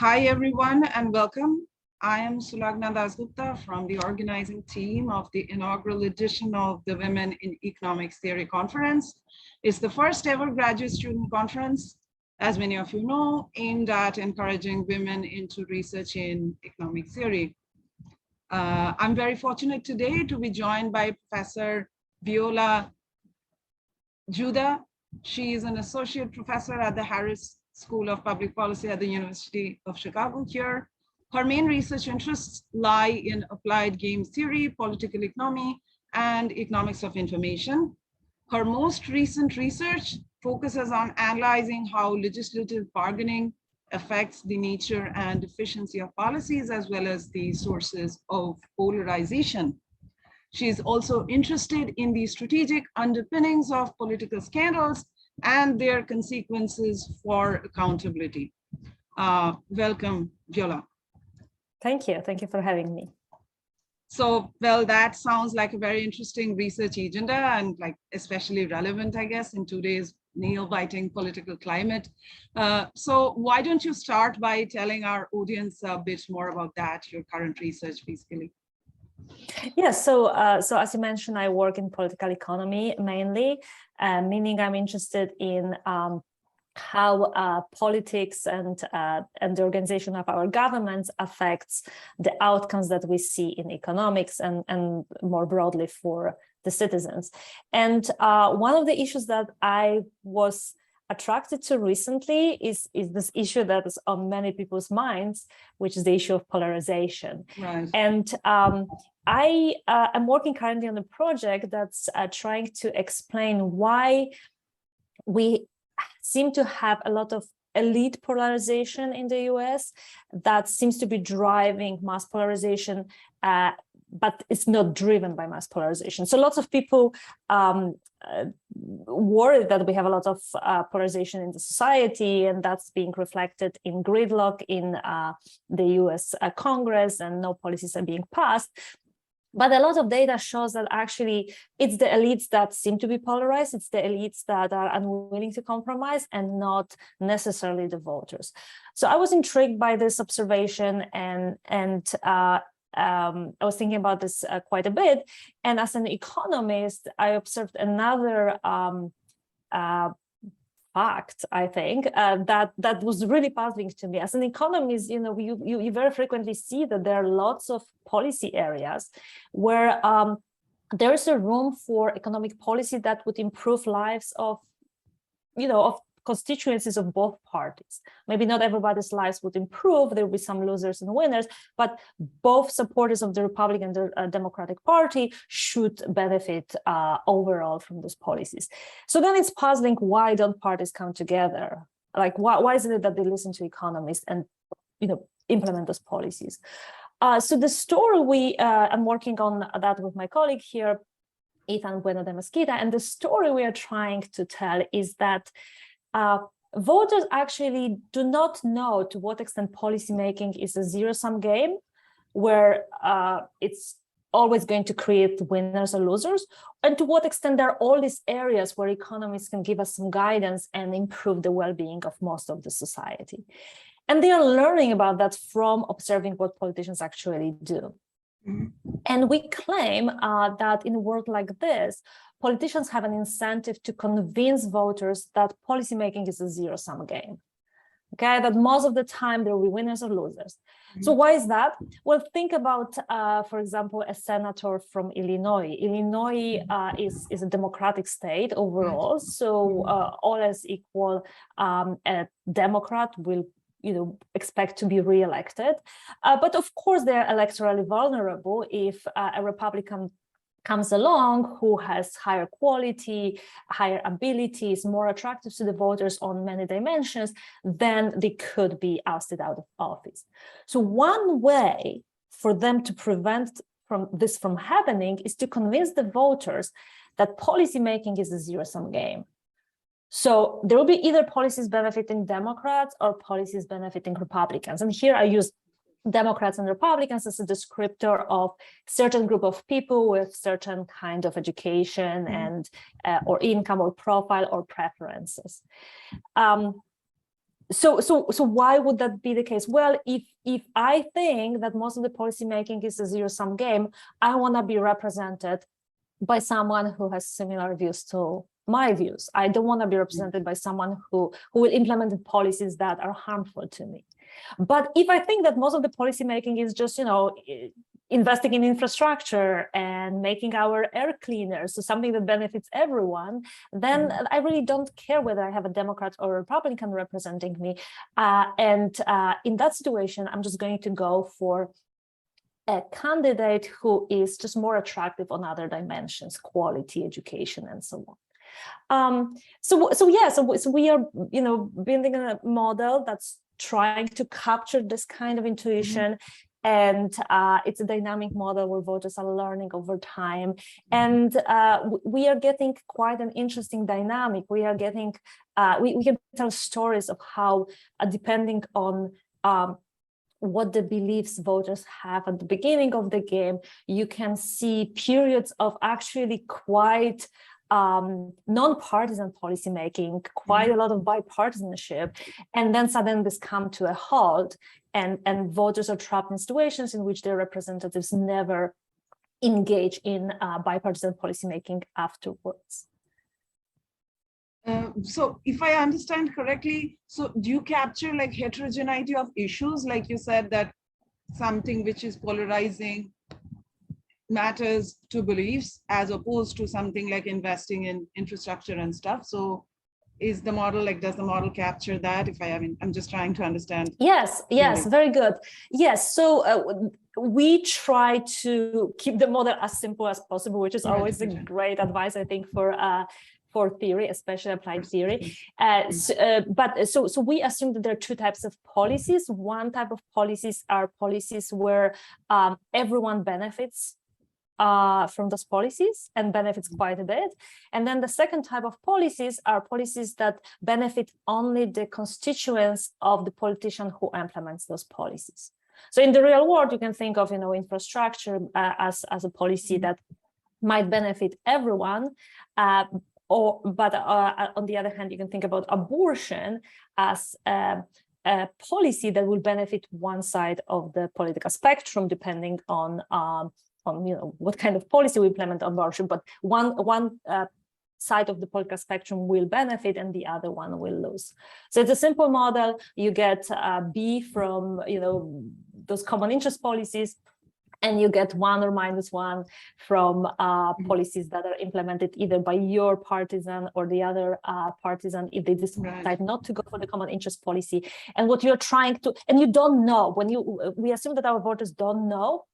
Hi, everyone, and welcome. I am Sulagna Dasgupta from the organizing team of the inaugural edition of the Women in Economics Theory Conference. It's the first ever graduate student conference, as many of you know, aimed at encouraging women into research in economic theory. I'm very fortunate today to be joined by Professor Wioletta Dziuda. She is an associate professor at the Harris School of Public Policy at the University of Chicago here. Her main research interests lie in applied game theory, political economy, and economics of information. Her most recent research focuses on analyzing how legislative bargaining affects the nature and efficiency of policies, as well as the sources of polarization. She is also interested in the strategic underpinnings of political scandals and their consequences for accountability. Welcome, Viola. Thank you. Thank you for having me. So, well, that sounds like a very interesting research agenda and especially relevant, I guess, in today's nail-biting political climate. So why don't you start by telling our audience a bit more about that, your current research, basically? Yes, so as you mentioned, I work in political economy mainly, meaning I'm interested in how politics and the organization of our governments affects the outcomes that we see in economics and more broadly for the citizens. And one of the issues that I was attracted to recently is this issue that is on many people's minds, which is the issue of polarization. Right. And I am working currently on a project that's trying to explain why we seem to have a lot of elite polarization in the US that seems to be driving mass polarization, but it's not driven by mass polarization. So lots of people worried that we have a lot of polarization in the society, and that's being reflected in gridlock in the US Congress, and no policies are being passed. But a lot of data shows that actually it's the elites that seem to be polarized. It's the elites that are unwilling to compromise and not necessarily the voters. So I was intrigued by this observation, and I was thinking about this quite a bit. And as an economist, I observed another fact, I think, that was really puzzling to me. As an economist, you very frequently see that there are lots of policy areas where there is a room for economic policy that would improve lives of constituencies of both parties. Maybe not everybody's lives would improve. There will be some losers and winners, but both supporters of the Republican and the Democratic Party should benefit overall from those policies. So then it's puzzling, why don't parties come together? Like, why is it that they listen to economists and implement those policies? So the story I'm working on that with my colleague here, Ethan Bueno de Mesquita, and the story we are trying to tell is that voters actually do not know to what extent policymaking is a zero-sum game, where it's always going to create winners or losers, and to what extent there are all these areas where economists can give us some guidance and improve the well-being of most of the society. And they are learning about that from observing what politicians actually do. Mm-hmm. And we claim that in a world like this, politicians have an incentive to convince voters that policymaking is a zero-sum game. Okay, that most of the time there will be winners or losers. Mm-hmm. So why is that? Well, think about, for example, a senator from Illinois. Illinois is a democratic state overall. So all else equal, a Democrat will expect to be re-elected. But of course, they're electorally vulnerable if a Republican comes along who has higher quality, higher abilities, more attractive to the voters on many dimensions, then they could be ousted out of office. So one way for them to prevent this from happening is to convince the voters that policymaking is a zero-sum game. So there will be either policies benefiting Democrats or policies benefiting Republicans. And here I use Democrats and Republicans as a descriptor of certain group of people with certain kind of education and or income or profile or preferences. So why would that be the case? Well, if I think that most of the policy making is a zero-sum game, I want to be represented by someone who has similar views to my views. I don't want to be represented by someone who will implement the policies that are harmful to me. But if I think that most of the policy making is just, investing in infrastructure and making our air cleaner, so something that benefits everyone, then I really don't care whether I have a Democrat or a Republican representing me. And in that situation, I'm just going to go for a candidate who is just more attractive on other dimensions, quality, education, and so on. So we are, building a model that's trying to capture this kind of intuition. And it's a dynamic model where voters are learning over time. And we are getting quite an interesting dynamic. We are getting, we can tell stories of how, depending on what the beliefs voters have at the beginning of the game, you can see periods of actually quite non-partisan policymaking, quite a lot of bipartisanship, and then suddenly this come to a halt, and voters are trapped in situations in which their representatives never engage in bipartisan policymaking afterwards. So if I understand correctly, so do you capture like heterogeneity of issues? Like you said that something which is polarizing matters to beliefs as opposed to something like investing in infrastructure and stuff. So is the model like, does the model capture that? I'm just trying to understand. Yes, very good. Yes, so we try to keep the model as simple as possible, which is always a great advice, I think, for theory, especially applied theory. So we assume that there are two types of policies. One type of policies are policies where everyone benefits from those policies and benefits quite a bit. And then the second type of policies are policies that benefit only the constituents of the politician who implements those policies. So in the real world, you can think of infrastructure as a policy that might benefit everyone, but on the other hand, you can think about abortion as a policy that will benefit one side of the political spectrum, depending on what kind of policy we implement on abortion, but one side of the political spectrum will benefit and the other one will lose. So it's a simple model. You get B from those common interest policies, and you get 1 or -1 from policies that are implemented either by your partisan or the other partisan if they decide not to go for the common interest policy. And what you're trying to, and you don't know, we assume that our voters don't know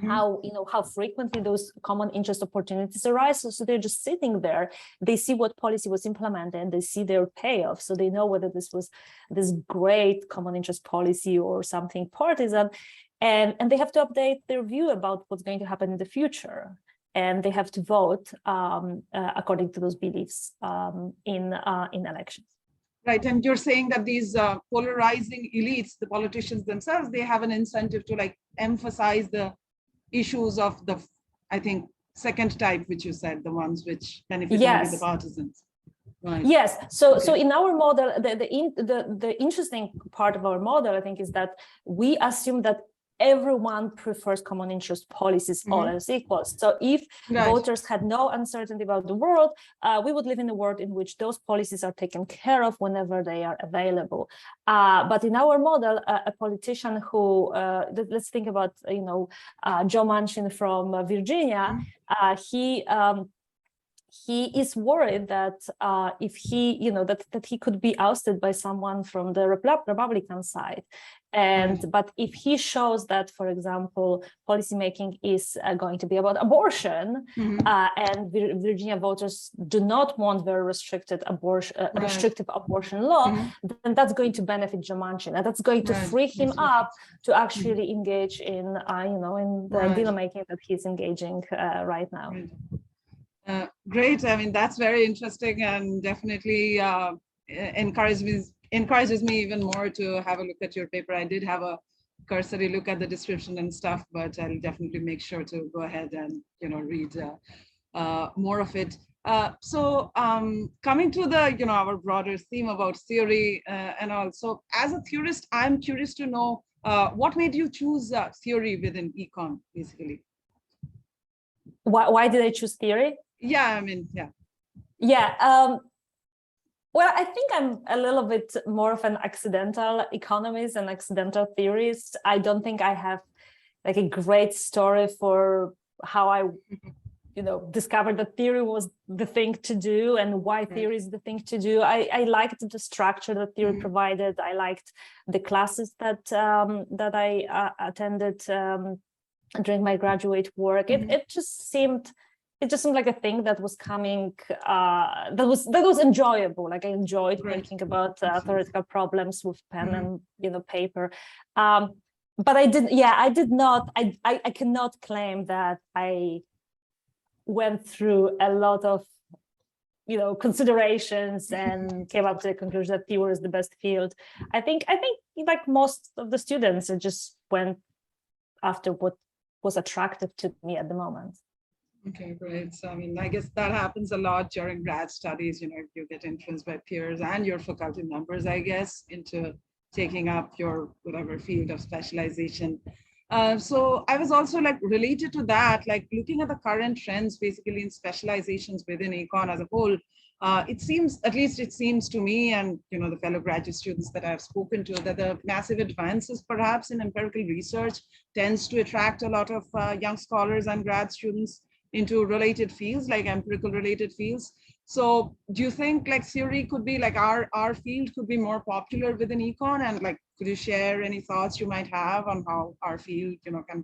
how frequently those common interest opportunities arise. So they're just sitting there. They see what policy was implemented, they see their payoff. So they know whether this was this great common interest policy or something partisan. And they have to update their view about what's going to happen in the future. And they have to vote according to those beliefs in elections. Right, and you're saying that these polarizing elites, the politicians themselves, they have an incentive to like emphasize the issues of the, I think, second type, which you said, the ones which benefit only the partisans. Right. Yes. So in our model, the interesting part of our model, I think, is that we assume that everyone prefers common interest policies, all else equal. So if voters had no uncertainty about the world, we would live in a world in which those policies are taken care of whenever they are available. But in our model, a politician who, let's think about, Joe Manchin from Virginia, he is worried that if he, that he could be ousted by someone from the Republican side. But if he shows that, for example, policymaking is going to be about abortion, and Virginia voters do not want very restrictive abortion law, then that's going to benefit Joe Manchin, and that's going to free him up to actually engage in, in the deal making that he's engaging right now. Great. I mean, that's very interesting and definitely encourages me even more to have a look at your paper. I did have a cursory look at the description and stuff, but I'll definitely make sure to go ahead and read more of it. Coming to the, our broader theme about theory and also as a theorist, I'm curious to know what made you choose theory within econ, basically? Why did I choose theory? Yeah, I mean, yeah. Yeah. Well, I think I'm a little bit more of an accidental economist and accidental theorist. I don't think I have like a great story for how I, discovered that theory was the thing to do and why theory is the thing to do. I liked the structure that theory provided. I liked the classes that I attended during my graduate work. It just seemed like a thing that was coming that was enjoyable. Like I enjoyed thinking about theoretical problems with pen and paper. But I cannot claim that I went through a lot of considerations and came up to the conclusion that theory is the best field. I think like most of the students, I just went after what was attractive to me at the moment. Okay, great. So, I mean, I guess that happens a lot during grad studies, you get influenced by peers and your faculty members, I guess, into taking up your whatever field of specialization. So I was also like related to that, like looking at the current trends basically in specializations within econ as a whole. It seems, at least it seems to me and the fellow graduate students that I've spoken to, that the massive advances perhaps in empirical research tends to attract a lot of young scholars and grad students into related fields, like empirical related fields. So do you think like theory could be like our field could be more popular within econ? And like, could you share any thoughts you might have on how our field, can become